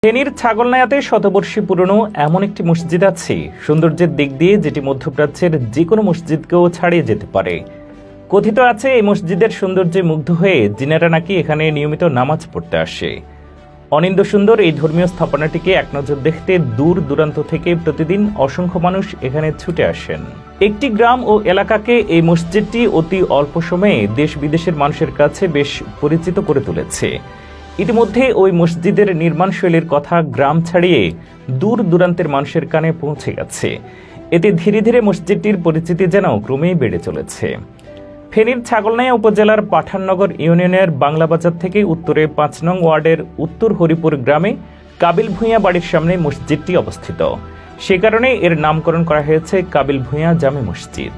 ফেনীর ছাগলনাইয়াতে শতবর্ষী পুরনো এমন একটি মসজিদ আছে সৌন্দর্যের দিক দিয়ে যেটি মধ্যপ্রাচ্যের যে কোনো মসজিদকেও ছাড়িয়ে যেতে পারে। কথিত আছে এই মসজিদের সৌন্দর্যে মুগ্ধ হয়ে জিনেরা নাকি এখানে নিয়মিত নামাজ পড়তে আসে। অনিন্দ্য সুন্দর এই ধর্মীয় স্থাপনাটিকে এক নজর দেখতে দূর দূরান্ত থেকে প্রতিদিন অসংখ্য মানুষ এখানে ছুটে আসেন। একটি গ্রাম ও এলাকাকে এই মসজিদটি অতি অল্প সময়ে দেশ বিদেশের মানুষের কাছে বেশ পরিচিত করে তুলেছে। ইতিমধ্যে ওই মসজিদের নির্মাণশৈলীর কথা গ্রাম ছাড়িয়ে দূর দূরান্তের মানুষের কানে পৌঁছে গেছে। এতে ধীরে ধীরে মসজিদটির পরিচিতি যেন ক্রমেই বেড়ে চলেছে। ফেনীর ছাগলনাইয়া উপজেলার পাঠাননগর ইউনিয়নের বাংলাবাজার থেকে উত্তরে ৫ নং ওয়ার্ডের উত্তর হরিপুর গ্রামে কাবিল ভূঁইয়া বাড়ির সামনে মসজিদটি অবস্থিত। সে কারণে এর নামকরণ করা হয়েছে কাবিল ভূঁইয়া জামে মসজিদ।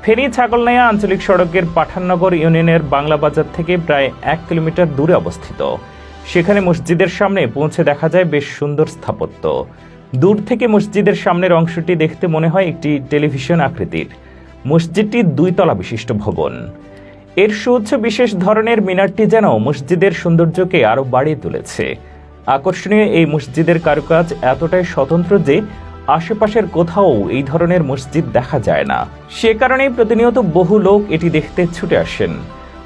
ফেনী ছাগলনাইয়া আঞ্চলিক সড়কের পাঠাননগর ইউনিয়নের বাংলাবাজার থেকে প্রায় ১ কিলোমিটার দূরে অবস্থিত। সেখানে মসজিদের সামনে পৌঁছে দেখা যায় বেশ সুন্দর স্থাপত্য। দূর থেকে মসজিদের সামনের অংশটি দেখতে মনে হয় একটি টেলিভিশন আকৃতির। মসজিদটি ২ তলা বিশিষ্ট ভবন। এর সুউচ্চ বিশেষ ধরনের মিনারটি যেন মসজিদের সৌন্দর্যকে আরও বাড়িয়ে তুলেছে। আকর্ষণীয় এই মসজিদের কারুকাজ এতটাই স্বতন্ত্র যে আশেপাশের কোথাও এই ধরনের মসজিদ দেখা যায় না। সে কারণেই প্রতিনিয়ত বহু লোক এটি দেখতে ছুটে আসেন।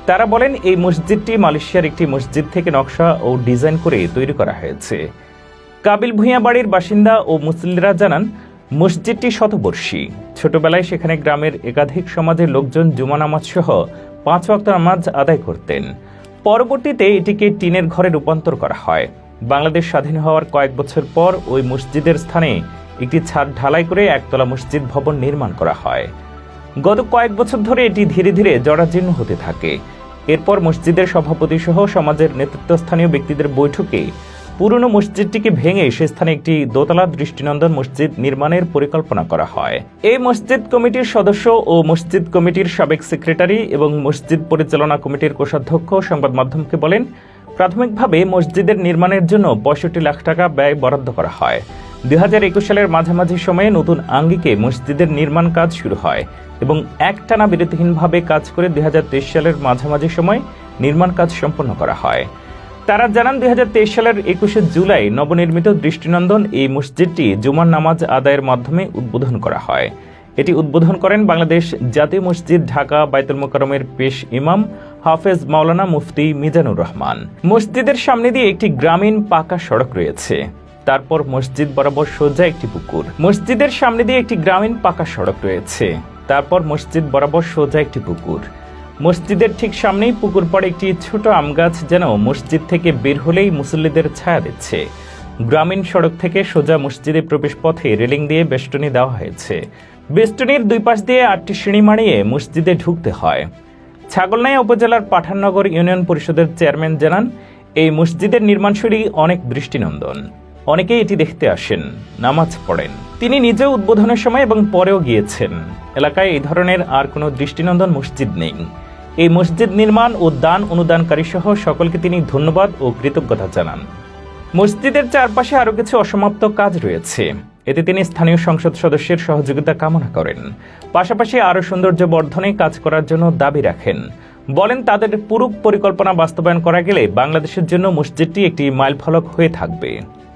তারা বলেন এই মসজিদটি মালয়েশিয়ার একটি মসজিদ থেকে নকশা ও ডিজাইন করে তৈরি করা হয়েছে। কাবিল ভূঁইয়া বাড়ির বাসিন্দা ও মুসল্লিরা জানান মসজিদটি শতবর্ষী। ছোটবেলায় সেখানে গ্রামের একাধিক সমাজের লোকজন জুমা নামাজ সহ ৫ ওয়াক্ত নামাজ আদায় করতেন। পরবর্তীতে এটিকে টিনের ঘরে রূপান্তর করা হয়। বাংলাদেশ স্বাধীন হওয়ার কয়েক বছর পর ওই মসজিদের স্থানে একটি ছাদ ঢালাই করে একতলা মসজিদ ভবন নির্মাণ করা হয়। গত কয়েক বছর ধরে এটি ধীরে ধীরে জরাজীর্ণ হতে থাকে। এরপর মসজিদের সভাপতি সহ সমাজের নেতৃত্বস্থানীয় ব্যক্তিদের বৈঠকে পুরনো মসজিদটিকে ভেঙে সে স্থানে একটি দোতলা দৃষ্টিনন্দন মসজিদ নির্মাণের পরিকল্পনা করা হয়। এই মসজিদ কমিটির সদস্য ও মসজিদ কমিটির সাবেক সেক্রেটারি এবং মসজিদ পরিচালনা কমিটির কোষাধ্যক্ষ সংবাদ মাধ্যমকে বলেন, প্রাথমিকভাবে মসজিদের নির্মাণের জন্য ৬৫ লাখ টাকা ব্যয় বরাদ্দ করা হয়। ২০২১ সালের মাঝামাঝি সময়ে নতুন আঙ্গিকে মসজিদের নির্মাণ কাজ শুরু হয় এবং একটানা বিরতিহীনভাবে কাজ করে ২০২৩ সালের মাঝামাঝি সময় নির্মাণ কাজ সম্পন্ন করা হয়। তারা জানান ২০২৩ সালের ২১শে জুলাই নবনির্মিত দৃষ্টিনন্দন এই মসজিদটি জুমার নামাজ আদায়ের মাধ্যমে উদ্বোধন করা হয়। এটি উদ্বোধন করেন বাংলাদেশ জাতীয় মসজিদ ঢাকা বাইতুল মোকাররমের পেশ ইমাম হাফেজ মাওলানা মুফতি মিজানুর রহমান। মসজিদের সামনে দিয়ে একটি গ্রামীণ পাকা সড়ক রয়েছে। তারপর মসজিদ বরাবর সোজা একটি পুকুর। মসজিদের সামনে দিয়ে একটি গ্রামীণ পাকা সড়ক রয়েছে। তারপর মসজিদ বরাবর সোজা একটি পুকুর। মসজিদের ঠিক সামনেই পুকুর পড়ে একটি ছোট আম গাছ যেন মসজিদ থেকে বের হলেই মুসল্লিদের ছায়া দিচ্ছে। গ্রামীণ সড়ক থেকে সোজা মসজিদে প্রবেশ পথে রেলিং দিয়ে বেষ্টনী দেওয়া হয়েছে। বেষ্টনীর ২ পাশ দিয়ে ৮টি সিঁড়ি মাড়িয়ে মসজিদে ঢুকতে হয়। ছাগলনাইয়া উপজেলার পাঠাননগর ইউনিয়ন পরিষদের চেয়ারম্যান জানান, এই মসজিদের নির্মাণশৈলী অনেক দৃষ্টিনন্দন। অনেকেই এটি দেখতে আসেন, নামাজ পড়েন। তিনি নিজেও উদ্বোধনের সময় এবং পরেও গিয়েছেন। এলাকায় এই ধরনের আর কোনো দৃষ্টিনন্দন মসজিদ নেই। এই মসজিদ নির্মাণ ও দান অনুদানকারী সহ সকলকে তিনি ধন্যবাদ ও কৃতজ্ঞতা জানান। মসজিদের চারপাশে আরও কিছু অসমাপ্ত কাজ রয়েছে। এতে তিনি স্থানীয় সংসদ সদস্যের সহযোগিতা কামনা করেন। পাশাপাশি আরও সৌন্দর্য বর্ধনে কাজ করার জন্য দাবি রাখেন। বলেন, তাদের পুরো পরিকল্পনা বাস্তবায়ন করা গেলে বাংলাদেশের জন্য মসজিদটি একটি মাইলফলক হয়ে থাকবে।